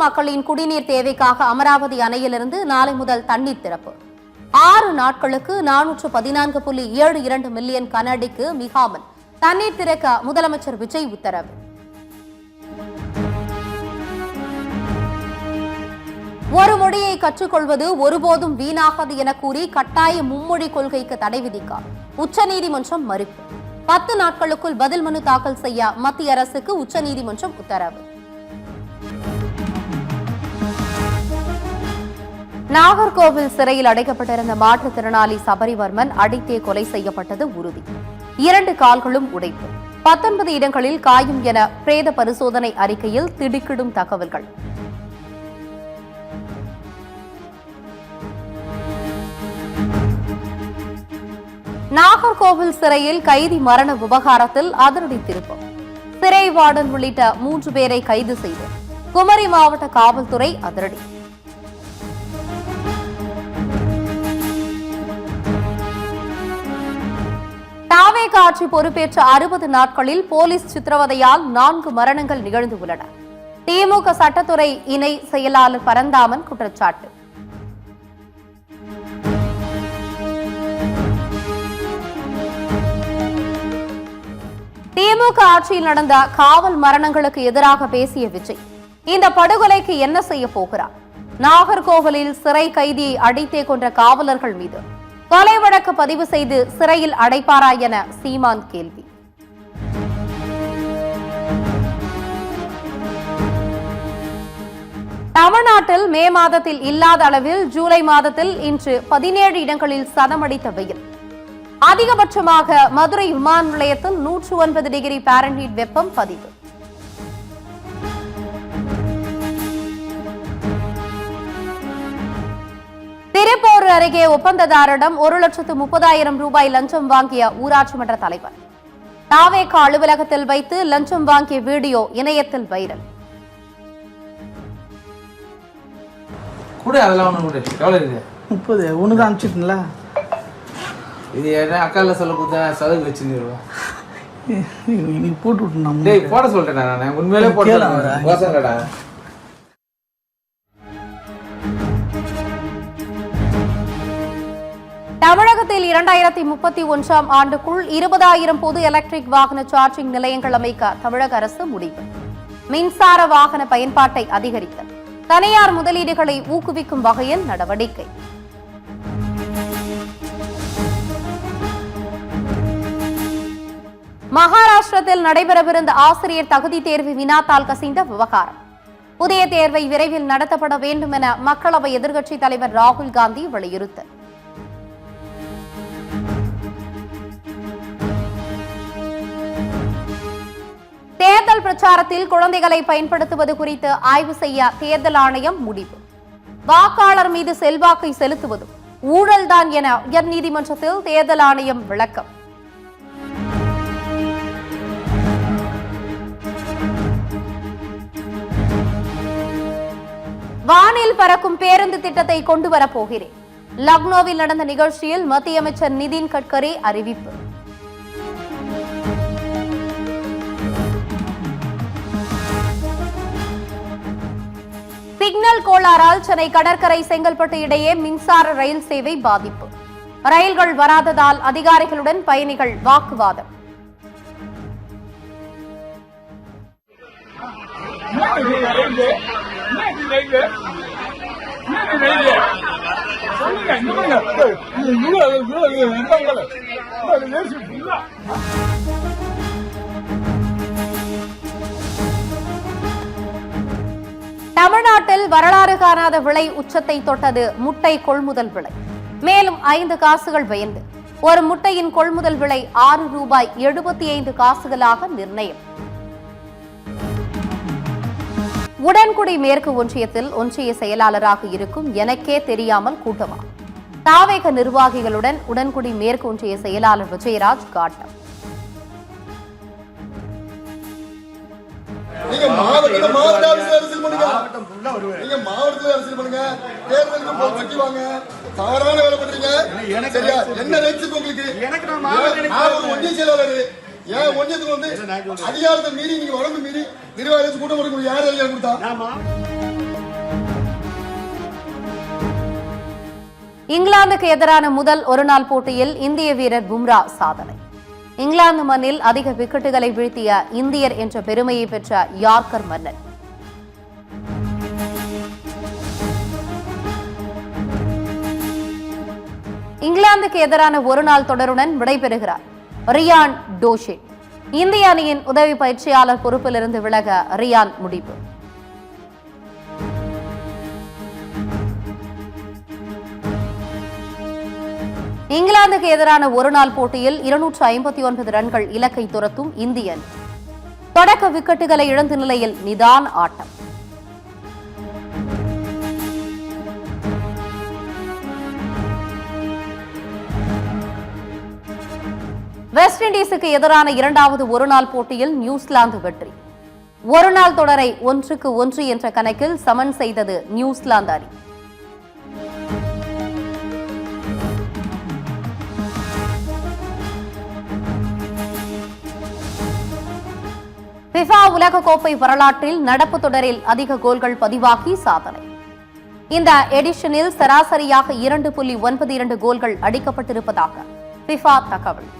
மக்களின் குடிநீர் தேவைக்காக அமராவதி அணையிலிருந்து நாளை முதல் தண்ணீர் திறப்பு. 6 நாட்களுக்கு 414.72 மில்லியன் கன அடிக்கு மிகாமல் தண்ணீர் திறக்க முதலமைச்சர் விஜய் உத்தரவு. ஒரு மொழியை கற்றுக்கொள்வது ஒருபோதும் வீணாகாது என கூறி கட்டாய மும்மொழி கொள்கைக்கு தடை விதிக்க உச்சநீதிமன்றம் மறுப்பு. 10 நாட்களுக்குள் பதில் மனு தாக்கல் செய்ய மத்திய அரசுக்கு உச்சநீதிமன்றம் உத்தரவு. நாகர்கோவில் சிறையில் அடைக்கப்பட்டிருந்த மாற்றுத்திறனாளி சபரிவர்மன் அடித்தே கொலை செய்யப்பட்டது உறுதி. 2 கால்களும் உடைப்பு, 19 இடங்களில் காயம் என பிரேத பரிசோதனை அறிக்கையில் திடுக்கிடும் தகவல்கள். நாகர்கோவில் சிறையில் கைதி மரண விவகாரத்தில் அதிரடி திருப்பம். சிறை வார்டன் உள்ளிட்ட 3 பேரை கைது செய்து குமரி மாவட்ட காவல்துறை அதிரடி. தாவேகா ஆட்சி பொறுப்பேற்ற 60 நாட்களில் போலீஸ் சித்திரவதையால் 4 மரணங்கள் நிகழ்ந்துள்ளன. திமுக சட்டத்துறை இணை செயலாளர் பரந்தாமன் குற்றச்சாட்டு. திமுக ஆட்சியில் நடந்த காவல் மரணங்களுக்கு எதிராக பேசிய விஜய் இந்த படுகொலைக்கு என்ன செய்ய போகிறார்? நாகர்கோவிலில் சிறை கைதியை அடித்தே கொன்ற காவலர்கள் மீது கொலை வழக்கு பதிவு செய்து சிறையில் அடைப்பாரா என சீமான் கேள்வி. தமிழ்நாட்டில் மே மாதத்தில் இல்லாத அளவில் ஜூலை மாதத்தில் இன்று 17 இடங்களில் சதமடித்த வெயில். அதிகபட்சமாக மதுரை விமான நிலையத்தில் 109 டிகிரி பாரன்ஹீட் வெப்பம் பதிவு. திருப்பூர் அருகே ஒப்பந்ததாரிடம் 1,30,000 ரூபாய் லஞ்சம் வாங்கிய ஊராட்சி மன்ற தலைவர். தாவேகா அலுவலகத்தில் வைத்து லஞ்சம் வாங்கிய வீடியோ இணையத்தில் வைரல். கூட அதெல்லாம் ஒண்ணு கூட எவ்வளவு இருக்கு? 30 ஒன்னு தான் அனுப்பிச்சிட்டீங்களா? இது என்ன அக்கால சொல்ல கொடுத்தா செலவு வச்சுருவோம். நீ போட்டு விட்டுனா டேய் போட சொல்றேன் நான் உண்மையிலே போடுறேன். கோசங்கடா. தமிழகத்தில் 2031ஆம் ஆண்டுக்குள் 20,000 பொது எலக்ட்ரிக் வாகன சார்ஜிங் நிலையங்கள் அமைக்க தமிழக அரசு முடிவு. மின்சார வாகன பயன்பாட்டை அதிகரித்தல், தனியார் முதலீடுகளை ஊக்குவிக்கும் வகையில் நடவடிக்கை. மகாராஷ்டிரத்தில் நடைபெறவிருந்த ஆசிரியர் தகுதி தேர்வு வினாத்தாள் கசிந்த விவகாரம். புதிய தேர்வை விரைவில் நடத்தப்பட வேண்டும் என மக்களவை எதிர்க்கட்சித் தலைவர் ராகுல் காந்தி வலியுறுத்தல். தேர்தல் பிரச்சாரத்தில் குழந்தைகளை பயன்படுத்துவது குறித்து ஆய்வு செய்ய தேர்தல் ஆணையம் முடிவு. வாக்காளர் மீது செல்வாக்கை செலுத்துவதும் ஊழல்தான் என உயர்நீதிமன்றத்தில் தேர்தல் ஆணையம் விளக்கம். வானில் பறக்கும் பேருந்து திட்டத்தை கொண்டு வரப்போகிறேன். லக்னோவில் நடந்த நிகழ்ச்சியில் மத்திய அமைச்சர் நிதின் கட்கரி அறிவிப்பு. சிக்னல் கோளாறால் சென்னை கடற்கரை செங்கல்பட்டு இடையே மின்சார ரயில் சேவை பாதிப்பு. ரயில்கள் வராததால் அதிகாரிகளுடன் பயணிகள் வாக்குவாதம். தமிழ்நாட்டில் வரலாறு காணாத விலை உச்சத்தை தொட்டது முட்டை கொள்முதல் விலை. மேலும் 5 காசுகள் உயர்ந்து ஒரு முட்டையின் கொள்முதல் விலை 6 ரூபாய் 75 காசுகளாக நிர்ணயம். உடன்குடி மேற்கு ஒன்றியத்தில் ஒன்றிய செயலாளராக இருக்கும் எனக்கே தெரியாமல் கூட்டமா? தாவேக நிர்வாகிகளுடன் உடன்குடி மேற்கு ஒன்றிய செயலாளர் விஜயராஜ் காட்டம். நீங்க மாவட்ட அரசியல் பண்ணுங்க, நீங்க மாவட்டத்துல அரசியல் பண்ணுங்க, தேர்தலுக்கு போட்டி வாங்க, தவறான வேலை பண்றீங்க. சரியா? என்ன ரைட்ஸ் உங்களுக்கு? நான் ஒரு ஒன்றிய செயலாளர், ஏன் ஒன்றியத்துக்கு அதிகாரத்தை மீறி நீங்க வரம்பு மீறி நிர்வாகத்துக்கு கூட்டம் கொடுக்க யார் கொடுத்தா? இங்கிலாந்துக்கு எதிரான முதல் ஒருநாள் போட்டியில் இந்திய வீரர் பும்ரா சாதனை. இங்கிலாந்து மண்ணில் அதிக விக்கெட்டுகளை வீழ்த்திய இந்தியர் என்ற பெருமையை பெற்ற யார்க்கர் மன்னன். இங்கிலாந்துக்கு எதிரான ஒருநாள் தொடருடன் விடைபெறுகிறார் ரியான் டோஷே. இந்திய அணியின் உதவி பயிற்சியாளர் பொறுப்பிலிருந்து விலக ரியான் முடிவு. இங்கிலாந்துக்கு எதிரான ஒருநாள் போட்டியில் 259 ரன்கள் இலக்கை துரத்தும் இந்திய அணி. தொடக்க விக்கெட்டுகளை இழந்த நிலையில் நிதான ஆட்டம். வெஸ்ட் இண்டீஸுக்கு எதிரான இரண்டாவது ஒருநாள் போட்டியில் நியூசிலாந்து வெற்றி. ஒருநாள் தொடரை 1-1 என்ற கணக்கில் சமன் செய்தது நியூசிலாந்து அணி. ஃபிஃபா உலகக்கோப்பை வரலாற்றில் நடப்பு தொடரில் அதிக கோல்கள் பதிவாகி சாதனை. இந்த எடிஷனில் சராசரியாக 2.92 கோல்கள் அடிக்கப்பட்டிருப்பதாக ஃபிஃபா தகவல்.